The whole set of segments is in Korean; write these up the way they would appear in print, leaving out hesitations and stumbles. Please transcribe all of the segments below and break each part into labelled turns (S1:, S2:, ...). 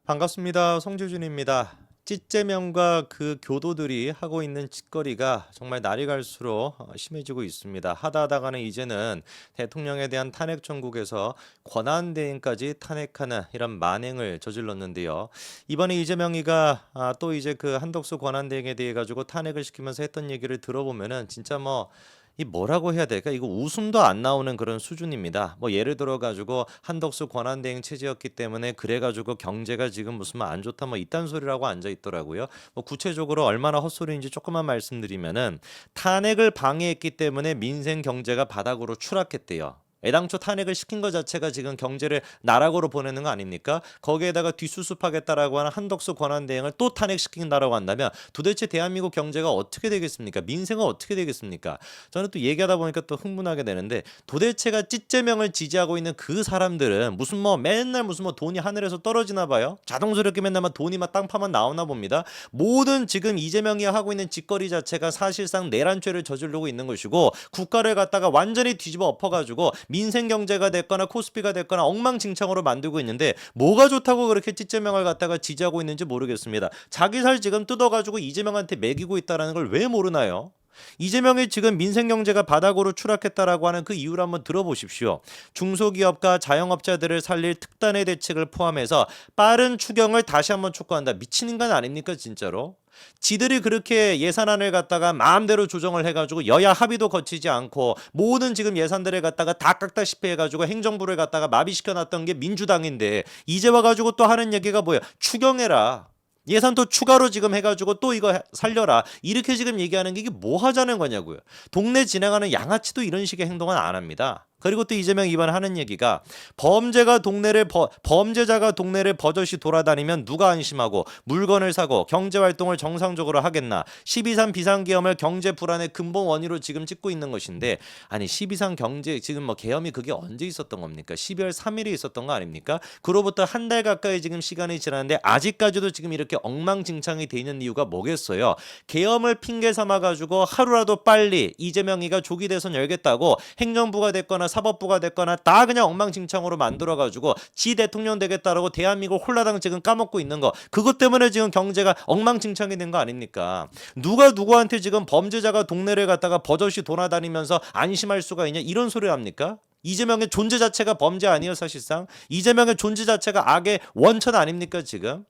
S1: 반갑습니다. 송재준입니다. 찌째명과 그 교도들이 하고 있는 짓거리가 정말 날이 갈수록 심해지고 있습니다. 하다하다가는 이제는 대통령에 대한 탄핵 정국에서 권한대행까지 탄핵하는 이런 만행을 저질렀는데요. 이번에 이재명이가 또 이제 그 한덕수 권한대행에 대해 가지고 탄핵을 시키면서 했던 얘기를 들어보면은 진짜 뭐 이 뭐라고 해야 될까? 이거 웃음도 안 나오는 그런 수준입니다. 뭐 예를 들어 가지고 한덕수 권한대행 체제였기 때문에 그래 가지고 경제가 지금 무슨 뭐 안 좋다 뭐 이딴 소리라고 앉아 있더라고요. 뭐 구체적으로 얼마나 헛소리인지 조금만 말씀드리면은 탄핵을 방해했기 때문에 민생 경제가 바닥으로 추락했대요. 애당초 탄핵을 시킨 것 자체가 지금 경제를 나락으로 보내는 거 아닙니까? 거기에다가 뒷수습하겠다라고 하는 한덕수 권한대행을 또 탄핵시킨다라고 한다면 도대체 대한민국 경제가 어떻게 되겠습니까? 민생은 어떻게 되겠습니까? 저는 또 얘기하다 보니까 또 흥분하게 되는데 도대체가 찌째명을 지지하고 있는 그 사람들은 무슨 뭐 맨날 무슨 뭐 돈이 하늘에서 떨어지나 봐요. 자동스럽게 이렇게 맨날 막 돈이 막 땅파만 나오나 봅니다. 모든 지금 이재명이 하고 있는 짓거리 자체가 사실상 내란죄를 저지르고 있는 것이고 국가를 갖다가 완전히 뒤집어 엎어가지고 민생 경제가 됐거나 코스피가 됐거나 엉망진창으로 만들고 있는데 뭐가 좋다고 그렇게 찌째명을 갖다가 지지하고 있는지 모르겠습니다. 자기 살 지금 뜯어가지고 이재명한테 매기고 있다는 걸 왜 모르나요? 이재명이 지금 민생 경제가 바닥으로 추락했다라고 하는 그 이유를 한번 들어보십시오. 중소기업과 자영업자들을 살릴 특단의 대책을 포함해서 빠른 추경을 다시 한번 촉구한다. 미친 인간 아닙니까 진짜로? 지들이 그렇게 예산안을 갖다가 마음대로 조정을 해가지고 여야 합의도 거치지 않고 모든 지금 예산들을 갖다가 다 깎다시피 해가지고 행정부를 갖다가 마비시켜놨던 게 민주당인데 이제 와가지고 또 하는 얘기가 뭐야? 추경해라. 예산 또 추가로 지금 해가지고 또 이거 살려라. 이렇게 지금 얘기하는 게 이게 뭐 하자는 거냐고요. 동네 지나가는 양아치도 이런 식의 행동은 안 합니다. 그리고 또 이재명 이번에 하는 얘기가 범죄자가 동네를 버젓이 돌아다니면 누가 안심하고 물건을 사고 경제활동을 정상적으로 하겠나. 12.3 비상계엄을 경제 불안의 근본 원인으로 지금 찍고 있는 것인데 아니 12.3 경제 지금 뭐 계엄이 그게 언제 있었던 겁니까? 12월 3일에 있었던 거 아닙니까? 그로부터 한 달 가까이 지금 시간이 지났는데 아직까지도 지금 이렇게 엉망진창이 돼 있는 이유가 뭐겠어요? 계엄을 핑계 삼아 가지고 하루라도 빨리 이재명이가 조기 대선 열겠다고 행정부가 됐거나 사법부가 됐거나 다 그냥 엉망진창으로 만들어가지고 지 대통령 되겠다라고 대한민국 홀라당 지금 까먹고 있는 거 그것 때문에 지금 경제가 엉망진창이 된 거 아닙니까? 누가 누구한테 지금 범죄자가 동네를 갖다가 버젓이 돌아다니면서 안심할 수가 있냐 이런 소리 합니까? 이재명의 존재 자체가 범죄 아니에요 사실상? 이재명의 존재 자체가 악의 원천 아닙니까 지금?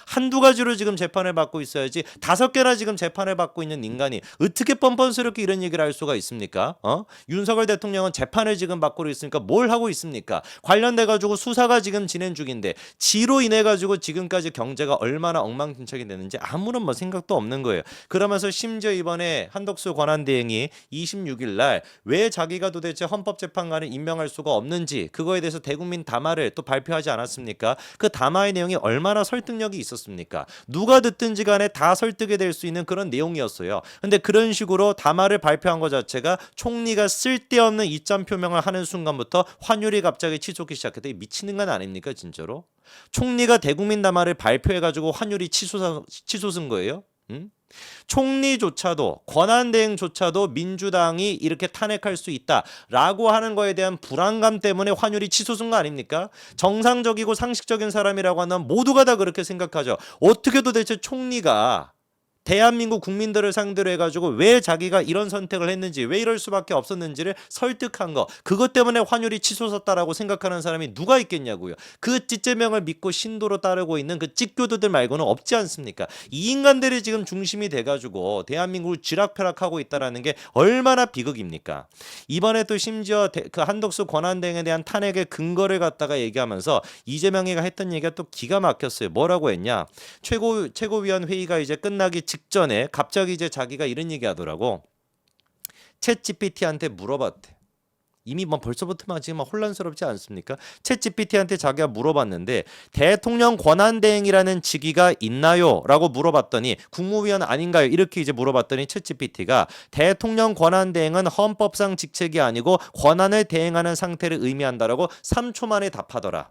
S1: 한두 가지로 지금 재판을 받고 있어야지 5개나 지금 재판을 받고 있는 인간이 어떻게 뻔뻔스럽게 이런 얘기를 할 수가 있습니까? 윤석열 대통령은 재판을 지금 받고 있으니까 뭘 하고 있습니까? 관련돼 가지고 수사가 지금 진행 중인데 지로 인해 가지고 지금까지 경제가 얼마나 엉망진창이 되는지 아무런 뭐 생각도 없는 거예요. 그러면서 심지어 이번에 한덕수 권한대행이 26일 날 왜 자기가 도대체 헌법재판관을 임명할 수가 없는지 그거에 대해서 대국민 담화를 또 발표하지 않았습니까? 그 담화의 내용이 얼마나 설득력이 있었습니까? 누가 듣든지 간에 다 설득이 될 수 있는 그런 내용이었어요. 근데 그런 식으로 담화를 발표한 것 자체가 총리가 쓸데없는 이점 표명을 하는 순간부터 환율이 갑자기 치솟기 시작했다. 미치는 건 아닙니까 진짜로? 총리가 대국민 담화를 발표해가지고 환율이 치솟은 거예요? 응? 총리조차도 권한대행조차도 민주당이 이렇게 탄핵할 수 있다라고 하는 거에 대한 불안감 때문에 환율이 치솟은 거 아닙니까? 정상적이고 상식적인 사람이라고 하면 모두가 다 그렇게 생각하죠. 어떻게 도대체 총리가 대한민국 국민들을 상대로 해가지고 왜 자기가 이런 선택을 했는지 왜 이럴 수밖에 없었는지를 설득한 거 그것 때문에 환율이 치솟았다라고 생각하는 사람이 누가 있겠냐고요. 그 찌째명을 믿고 신도로 따르고 있는 그 찌교도들 말고는 없지 않습니까? 이 인간들이 지금 중심이 돼가지고 대한민국을 쥐락펴락하고 있다라는 게 얼마나 비극입니까? 이번에 또 심지어 그 한덕수 권한대행에 대한 탄핵의 근거를 갖다가 얘기하면서 이재명이가 했던 얘기가 또 기가 막혔어요. 뭐라고 했냐? 최고위원 회의가 이제 끝나기 직전에 갑자기 이제 자기가 이런 얘기 하더라고. 챗 GPT한테 물어봤대. 이미 뭐 벌써부터 지금 혼란스럽지 않습니까? 챗 GPT한테 자기가 물어봤는데 대통령 권한대행이라는 직위가 있나요? 라고 물어봤더니 국무위원 아닌가요? 이렇게 이제 물어봤더니 챗 GPT가 대통령 권한대행은 헌법상 직책이 아니고 권한을 대행하는 상태를 의미한다라고 3초 만에 답하더라.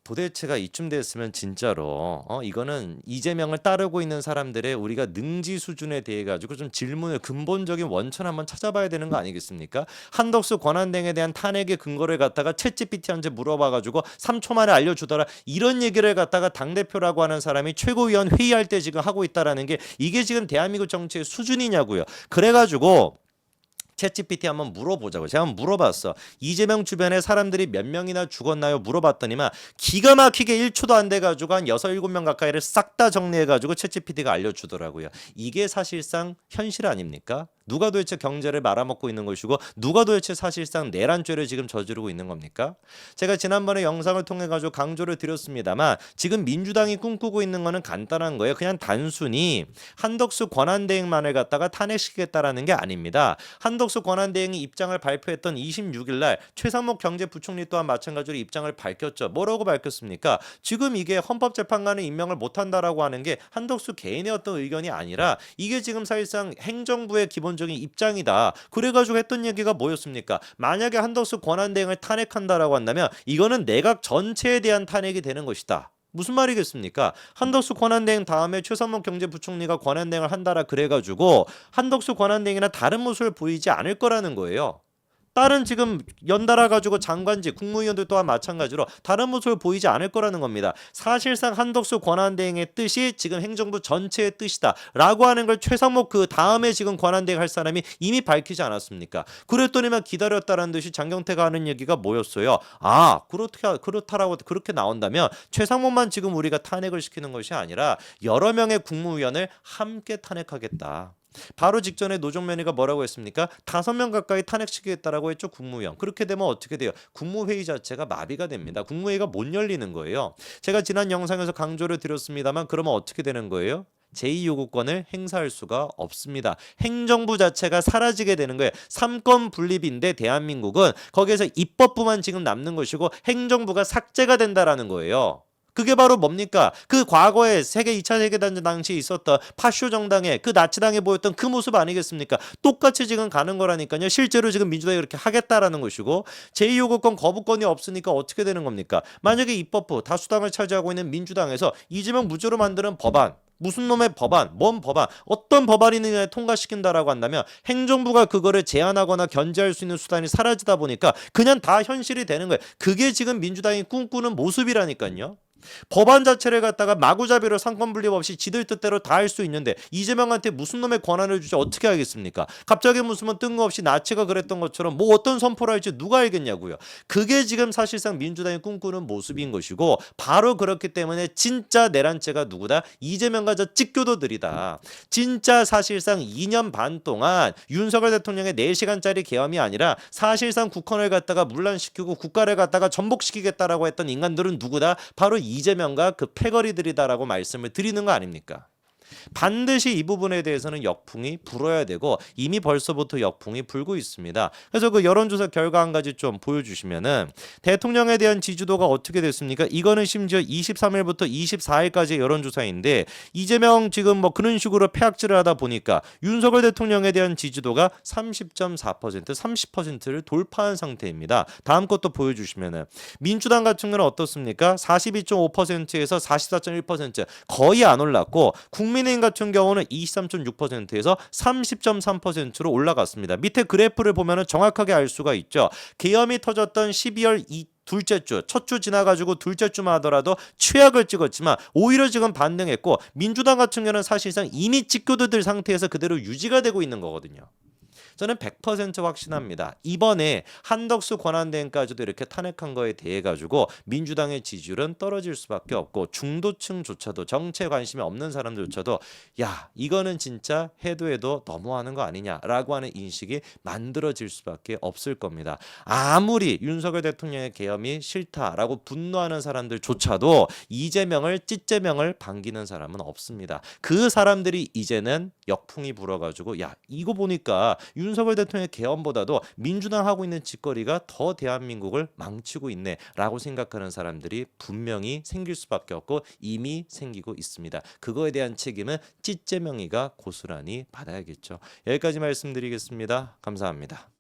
S1: 도대체가 이쯤 됐으면 진짜로 이거는 이재명을 따르고 있는 사람들의 우리가 능지 수준에 대해 가지고 좀 질문을 근본적인 원천 한번 찾아봐야 되는 거 아니겠습니까? 한덕수 권한대행에 대한 탄핵의 근거를 갖다가 챗GPT한테 물어봐 가지고 3초 만에 알려주더라. 이런 얘기를 갖다가 당대표라고 하는 사람이 최고위원 회의할 때 지금 하고 있다라는 게 이게 지금 대한민국 정치의 수준이냐고요. 그래가지고 챗GPT 한번 물어보자고. 제가 한번 물어봤어. 이재명 주변에 사람들이 몇 명이나 죽었나요? 물어봤더니만 기가 막히게 1초도 안 돼가지고 한 6, 7명 가까이를 싹 다 정리해가지고 챗GPT가 알려주더라고요. 이게 사실상 현실 아닙니까? 누가 도대체 경제를 말아먹고 있는 것이고 누가 도대체 사실상 내란죄를 지금 저지르고 있는 겁니까? 제가 지난번에 영상을 통해 가지고 강조를 드렸습니다만 지금 민주당이 꿈꾸고 있는 거는 간단한 거예요. 그냥 단순히 한덕수 권한대행만을 갖다가 탄핵시키겠다라는 게 아닙니다. 한덕수 권한대행이 입장을 발표했던 26일 날 최상목 경제부총리 또한 마찬가지로 입장을 밝혔죠. 뭐라고 밝혔습니까? 지금 이게 헌법재판관을 임명을 못한다라고 하는 게 한덕수 개인의 어떤 의견이 아니라 이게 지금 사실상 행정부의 기본적인 입장이다. 그래가지고 했던 얘기가 뭐였습니까? 만약에 한덕수 권한대행을 탄핵한다라고 한다면 이거는 내각 전체에 대한 탄핵이 되는 것이다. 무슨 말이겠습니까? 한덕수 권한대행 다음에 최상목 경제부총리가 권한대행을 한다라 그래가지고 한덕수 권한대행이나 다른 모습을 보이지 않을 거라는 거예요. 다른 지금 연달아 가지고 장관직 국무위원들 또한 마찬가지로 다른 모습을 보이지 않을 거라는 겁니다. 사실상 한덕수 권한대행의 뜻이 지금 행정부 전체의 뜻이다라고 하는 걸 최상목 그 다음에 지금 권한대행 할 사람이 이미 밝히지 않았습니까? 그랬더니만 기다렸다라는 듯이 장경태가 하는 얘기가 뭐였어요? 아 그렇다라고 그렇게 나온다면 최상목만 지금 우리가 탄핵을 시키는 것이 아니라 여러 명의 국무위원을 함께 탄핵하겠다. 바로 직전에 노정면이가 뭐라고 했습니까? 5명 가까이 탄핵시키겠다라고 했죠. 국무위원. 그렇게 되면 어떻게 돼요? 국무회의 자체가 마비가 됩니다. 국무회의가 못 열리는 거예요. 제가 지난 영상에서 강조를 드렸습니다만 그러면 어떻게 되는 거예요? 제2요구권을 행사할 수가 없습니다. 행정부 자체가 사라지게 되는 거예요. 3권 분립인데 대한민국은 거기에서 입법부만 지금 남는 것이고 행정부가 삭제가 된다라는 거예요. 그게 바로 뭡니까? 그 과거에 2차 세계대전 당시에 있었던 파쇼 정당의 그 나치당에 보였던 그 모습 아니겠습니까? 똑같이 지금 가는 거라니까요. 실제로 지금 민주당이 그렇게 하겠다라는 것이고 제2요구권 거부권이 없으니까 어떻게 되는 겁니까? 만약에 입법부 다수당을 차지하고 있는 민주당에서 이재명 무죄로 만드는 법안 무슨 놈의 법안, 뭔 법안, 어떤 법안이느냐에 통과시킨다라고 한다면 행정부가 그거를 제한하거나 견제할 수 있는 수단이 사라지다 보니까 그냥 다 현실이 되는 거예요. 그게 지금 민주당이 꿈꾸는 모습이라니까요. 법안 자체를 갖다가 마구잡이로 상권 분립 없이 지들 뜻대로 다 할 수 있는데 이재명한테 무슨 놈의 권한을 주지 어떻게 하겠습니까? 갑자기 무슨 뜬금없이 나치가 그랬던 것처럼 뭐 어떤 선포를 할지 누가 알겠냐고요. 그게 지금 사실상 민주당이 꿈꾸는 모습인 것이고 바로 그렇기 때문에 진짜 내란죄가 누구다? 이재명과 저 찌교도들이다. 진짜 사실상 2년 반 동안 윤석열 대통령의 4시간짜리 계엄이 아니라 사실상 국헌을 갖다가 문란시키고 국가를 갖다가 전복시키겠다라고 했던 인간들은 누구다? 바로 이재명과 그 패거리들이다라고 말씀을 드리는 거 아닙니까? 반드시 이 부분에 대해서는 역풍이 불어야 되고 이미 벌써부터 역풍이 불고 있습니다. 그래서 그 여론조사 결과 한 가지 좀 보여주시면은 대통령에 대한 지지도가 어떻게 됐습니까? 이거는 심지어 23일부터 24일까지 여론조사인데 이재명 지금 뭐 그런 식으로 패악질을 하다 보니까 윤석열 대통령에 대한 지지도가 30.4% 30%를 돌파한 상태입니다. 다음 것도 보여주시면은 민주당 같은 경우는 어떻습니까? 42.5%에서 44.1% 거의 안 올랐고 국민의힘 같은 경우는 23.6%에서 30.3%로 올라갔습니다. 밑에 그래프를 보면 정확하게 알 수가 있죠. 계엄이 터졌던 12월 둘째 주, 첫 주 지나가지고 둘째 주만 하더라도 최악을 찍었지만 오히려 지금 반등했고 민주당 같은 경우는 사실상 이미 찍교도들 상태에서 그대로 유지가 되고 있는 거거든요. 저는 100% 확신합니다. 이번에 한덕수 권한대행까지도 이렇게 탄핵한 거에 대해 가지고 민주당의 지지율은 떨어질 수밖에 없고 중도층조차도 정치에 관심이 없는 사람들조차도 야 이거는 진짜 해도 너무하는 거 아니냐라고 하는 인식이 만들어질 수밖에 없을 겁니다. 아무리 윤석열 대통령의 계엄이 싫다라고 분노하는 사람들조차도 이재명을 찌재명을 반기는 사람은 없습니다. 그 사람들이 이제는 역풍이 불어가지고 야 이거 보니까 윤석열 대통령의 계엄보다도 민주당 하고 있는 짓거리가 더 대한민국을 망치고 있네라고 생각하는 사람들이 분명히 생길 수밖에 없고 이미 생기고 있습니다. 그거에 대한 책임은 찌재명이가 고스란히 받아야겠죠. 여기까지 말씀드리겠습니다. 감사합니다.